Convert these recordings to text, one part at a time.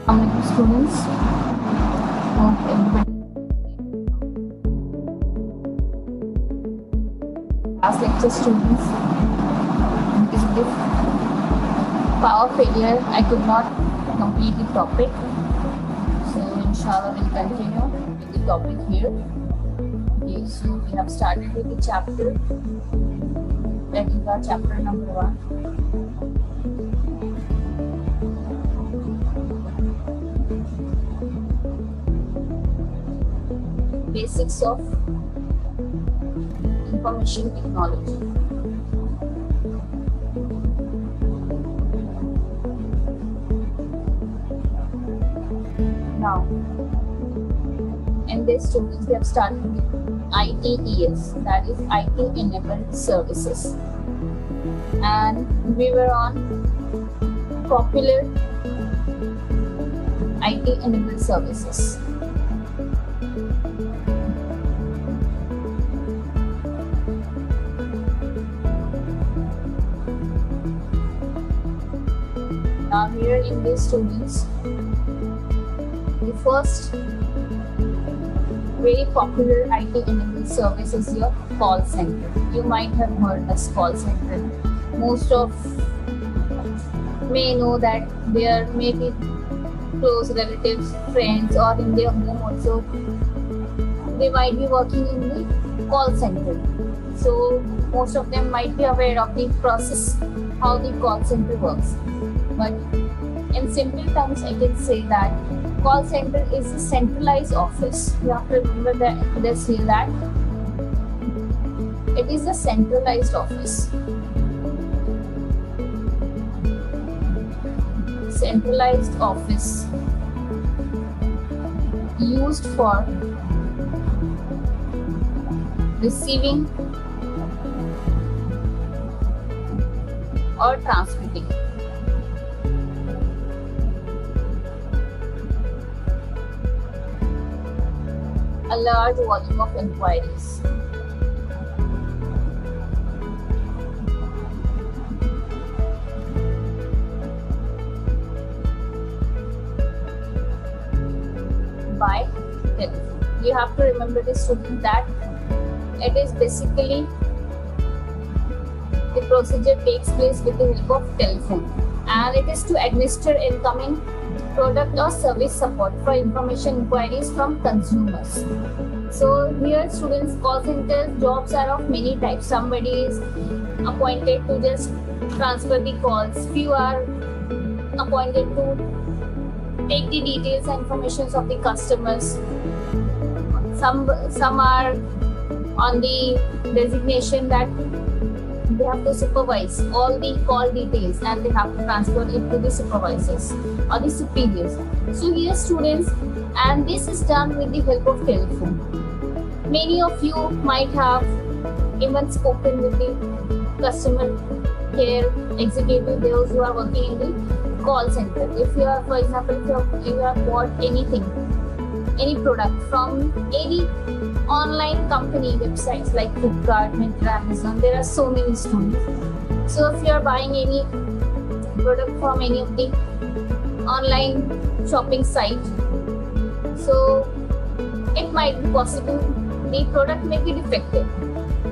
Assalamualaikum students. Hope everybody last lecture students. Because of this power failure, I could not complete the topic. So inshallah we'll continue with the topic here. Okay, so we have started with the chapter. That is our chapter number 1. Basics of information technology. Now, in this students we have started with ITES, that is IT enabled services, and we were on popular IT enabled services. Now here in these students, the first very popular IT enabled service is your call center. You might have heard this call center. Most of may know that there may be close relatives, friends, or in their home also, they might be working in the call center. So most of them might be aware of the process, how the call center works. But in simple terms, I can say that call center is a centralized office. You have to remember that this here, that it is a centralized office. Centralized office used for receiving or transmitting a large volume of inquiries. By telephone. You have to remember this student that it is basically the procedure takes place with the help of telephone, and it is to administer incoming product or service support for information inquiries from consumers. So here students, call center jobs are of many types. Somebody is appointed to just transfer the calls. Few are appointed to take the details and informations of the customers. Some are on the designation that they have to supervise all the call details and they have to transfer it to the supervisors or the superiors. So here students, and this is done with the help of telephone. Many of you might have even spoken with the customer care executive, those who are working in the call center. If you are, for example, if you have bought anything, any product from any online company websites like Flipkart, Myntra, Amazon, there are so many students. So if you are buying any product from any of the online shopping site, so it might be possible the product may be defective.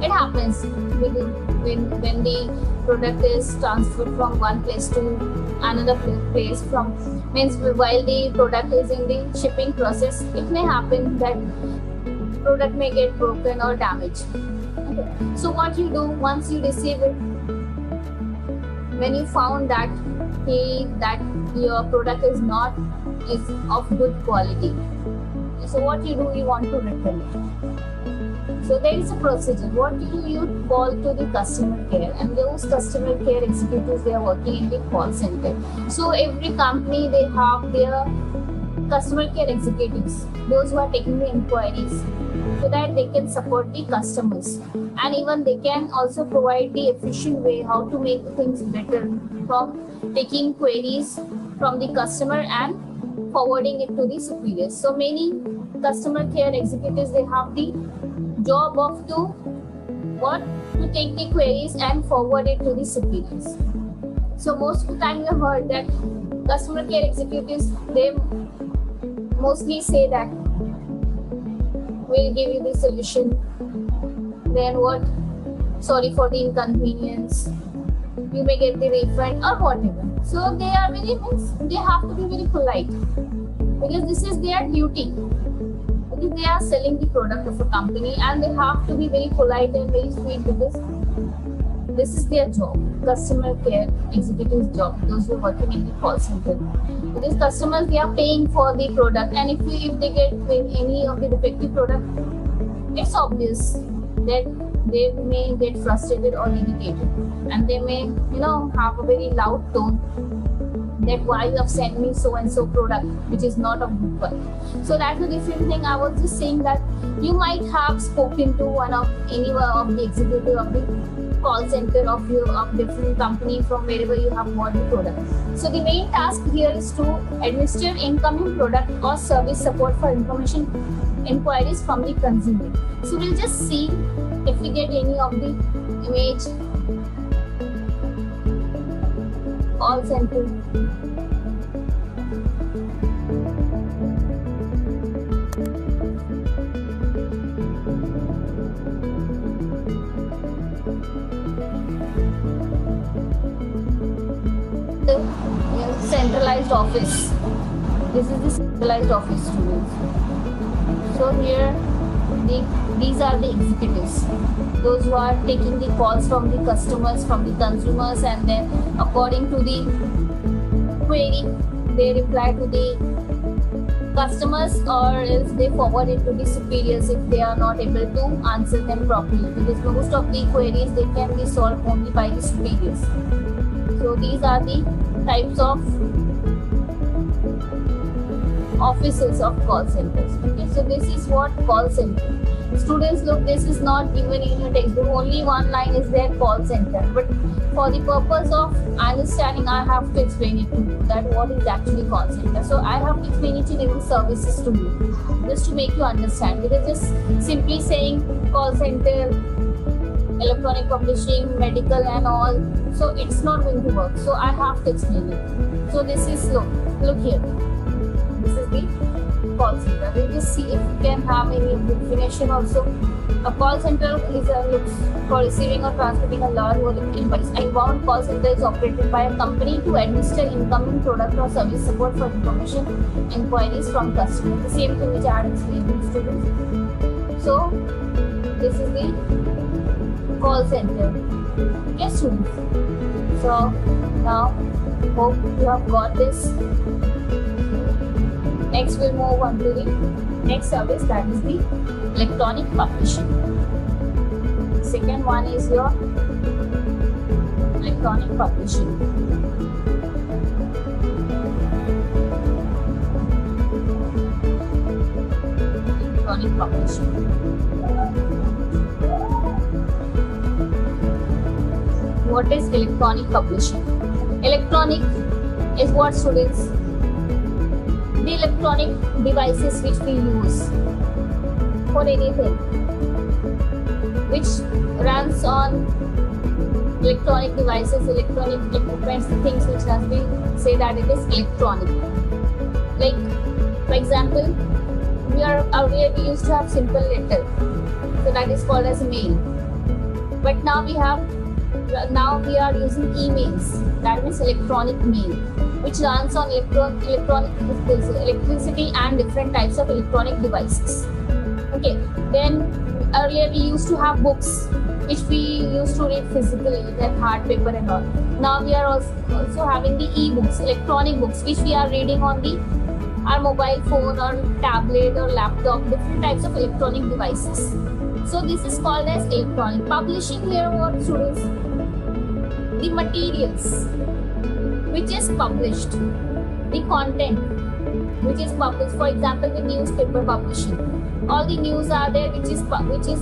It happens when the product is transferred from one place to another place, from means while the product is in the shipping process, it may happen that product may get broken or damaged. Okay. So what you do once you receive it, when you found that your product is of good quality, so what you do, you want to return it. So there is a procedure. What you do, you call to the customer care, and those customer care executives, they are working in the call center. So every company, they have their customer care executives, those who are taking the inquiries, so that they can support the customers, and even they can also provide the efficient way how to make things better, from taking queries from the customer and forwarding it to the superiors. So many customer care executives, they have the job of to take the queries and forward it to the superiors. So most of the time you heard that customer care executives, they mostly say that we'll give you the solution. Then what? Sorry for the inconvenience. You may get the refund or whatever. So they are they have to be very polite because this is their duty. Because they are selling the product of a company and they have to be very polite and very sweet because this is their job, customer care executive's job, those who are working in the call center. Because customers, they are paying for the product, and if they get any of the defective product, it's obvious that they may get frustrated or irritated, and they may have a very loud tone that why you have sent me so and so product which is not a good one. So that's a different thing. I was just saying that you might have spoken to any of the executive of the call center of different company from wherever you have bought the product. So the main task here is to administer incoming product or service support for information inquiries from the consumer. So we'll just see if we get any of the image. Call center. Centralized office. This is the centralized office, students. So here, these are the executives, those who are taking the calls from the customers, from the consumers, and then according to the query, they reply to the customers, or else they forward it to the superiors if they are not able to answer them properly, because most of the queries, they can be solved only by the superiors. So these are the types of offices of call centers. Okay, so this is what call center. Students, look, this is not given in your textbook. Only one line is there, call center. But for the purpose of understanding, I have to explain it to you that what is actually call center. So I have to explain each and every services to you, just to make you understand. Because just simply saying call center, electronic publishing, medical and all, so it's not going to work. So I have to explain it. So this is, look here. This is the call center. We'll just see if we can have any definition also. A call center is looks for receiving or transmitting a large volume invoice. An inbound call center is operated by a company to administer incoming product or service support for information inquiries from customers. The same thing which I had explained to students. So this is the call center. Okay, students. So now hope you have got this. Next we'll move on to the next service, that is the electronic publishing. Second one is your electronic publishing. Electronic publishing. What is electronic publishing? Electronic is what, students? The electronic devices which we use for anything, which runs on electronic devices, electronic equipments, the things which has been say that it is electronic. Like, for example, earlier we used to have simple letter, so that is called as mail. But now we are using emails, that means electronic mail, which runs on electricity and different types of electronic devices. Okay, then earlier we used to have books which we used to read physically, like hard paper and all. Now we are also having the e-books, electronic books, which we are reading on our mobile phone or tablet or laptop, different types of electronic devices. So this is called as electronic. Publishing here, what, students? The materials which is published, the content which is published. For example, the newspaper publishing. All the news are there which is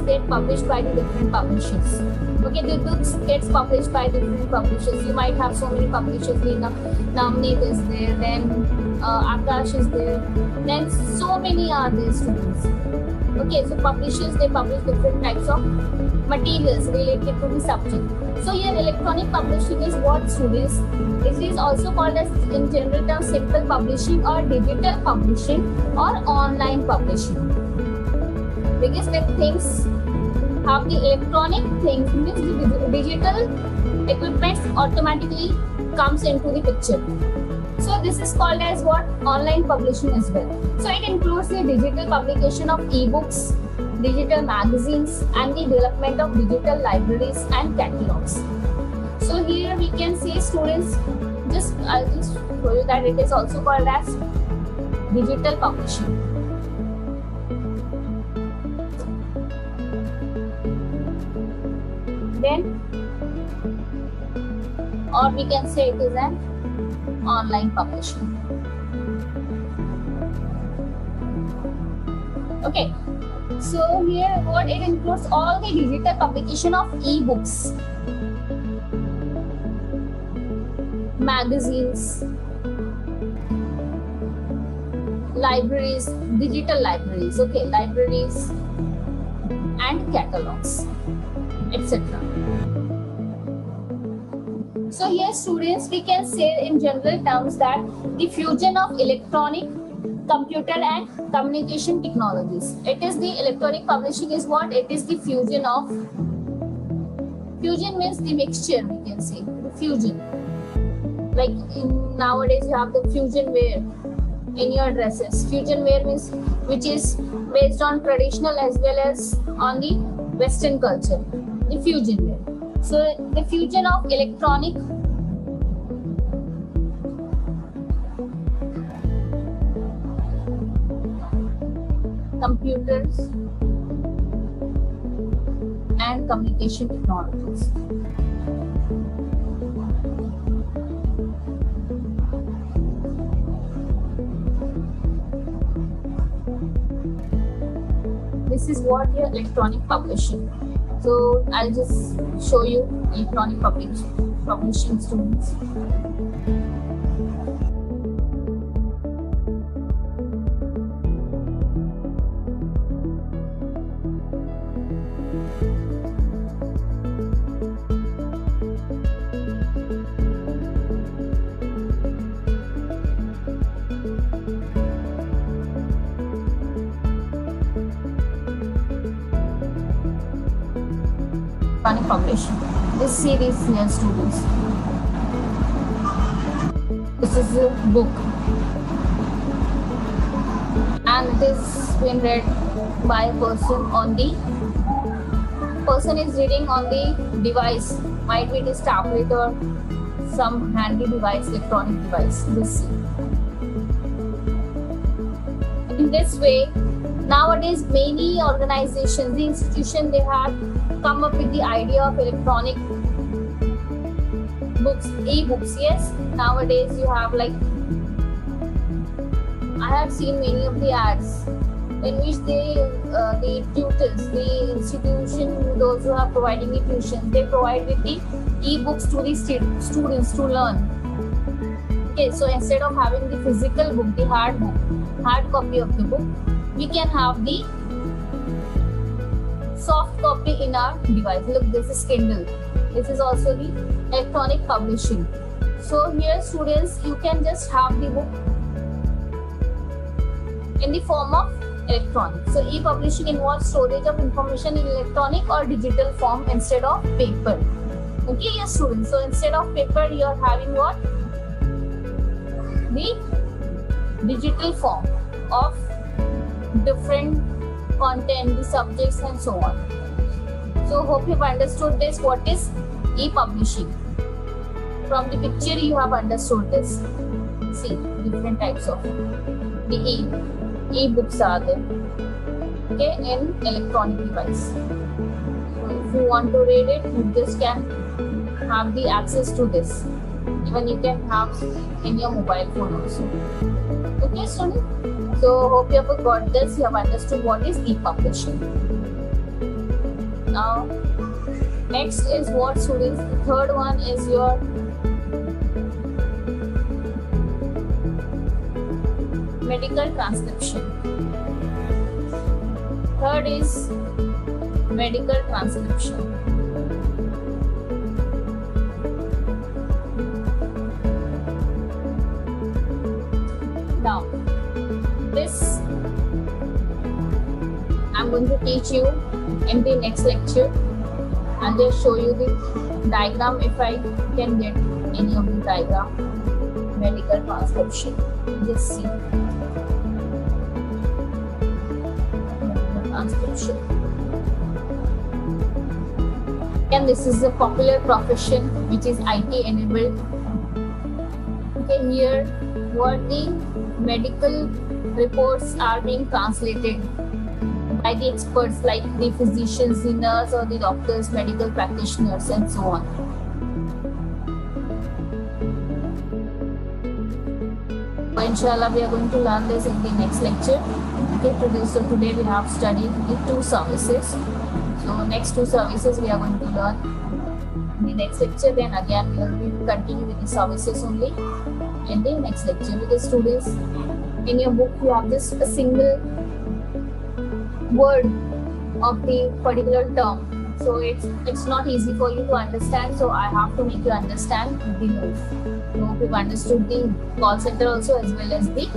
get published by the different publishers. Okay, the books gets published by different publishers. You might have so many publishers. Navneet is there, then Akash is there, then so many are there, students. Okay, so publishers, they publish different types of materials related to the subject. So here electronic publishing is what, students? It is also called as, in general terms, simple publishing or digital publishing or online publishing. Because when things have the electronic things, means the digital equipment automatically comes into the picture. So this is called as what? Online publishing as well. So it includes the digital publication of ebooks, digital magazines, and the development of digital libraries and catalogs. So here we can see, students, I'll just show you that it is also called as digital publishing. Then, or we can say it is an online publishing. Okay, so here what it includes, all the digital publication of ebooks, magazines, libraries, digital libraries, okay, libraries and catalogs, etc. So here, students, we can say in general terms that the fusion of electronic, computer and communication technologies. It is the electronic publishing is what? It is the fusion of, fusion means the mixture, we can say, the fusion. Like nowadays you have the fusion wear in your dresses. Fusion wear means which is based on traditional as well as on the Western culture. The fusion wear. So the fusion of electronic, computers and communication technologies. This is what your electronic publishing. So I'll just show you electronic publishing, students. Publishing. This series here, students. This is a book, and it is been read by a person on the. Person is reading on the device. Might be this tablet or some handy device, electronic device. This. In this way, nowadays many organizations, the institution, they have come up with the idea of electronic books, e-books. Yes, nowadays you have, like, I have seen many of the ads in which the tutors, the institution, those who are providing the tuition, they provide with the e-books to the students to learn. Okay, so instead of having the physical book, the hard copy of the book, we can have the soft copy in our device. Look, this is Kindle. This is also the electronic publishing. So here, students, you can just have the book in the form of electronic. So e-publishing involves storage of information in electronic or digital form instead of paper. Okay, yes, students. So instead of paper, you are having what? The digital form of different content, the subjects and so on. So hope you've understood this. What is e-publishing? From the picture you have understood this. See, different types of the e-books are there. Okay, in electronic device. So if you want to read it, you just can have the access to this. Even you can have in your mobile phone also. Okay, students. So hope you have got this. You have understood what is e-publishing. Now, next is what, students? The third one is your medical transcription. Third is medical transcription. Now, this I'm going to teach you in the next lecture. I'll just show you the diagram if I can get any of the diagram. Medical transcription. Just see. Medical transcription. And this is a popular profession which is IT enabled. Okay, here what the medical reports are being translated by the experts like the physicians, the nurse or the doctors, medical practitioners and so on. So inshallah we are going to learn this in the next lecture. Okay, today we have studied the 2 services. So next 2 services we are going to learn in the next lecture. Then again we will continue with the services only in the next lecture. Because students, in your book you have just a single word of the particular term, so it's not easy for you to understand, so I have to make you understand the move. So hope you've understood the call center also as well as the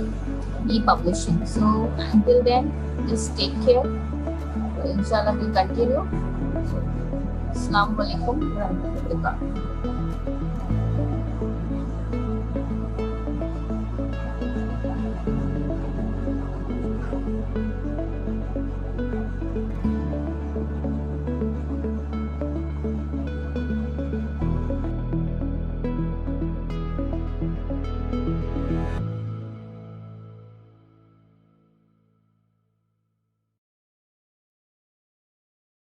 e-publishing. So until then, just take care. So inshallah we'll continue. So, Assalamu alaikum warahmatullahi wabarakatuh.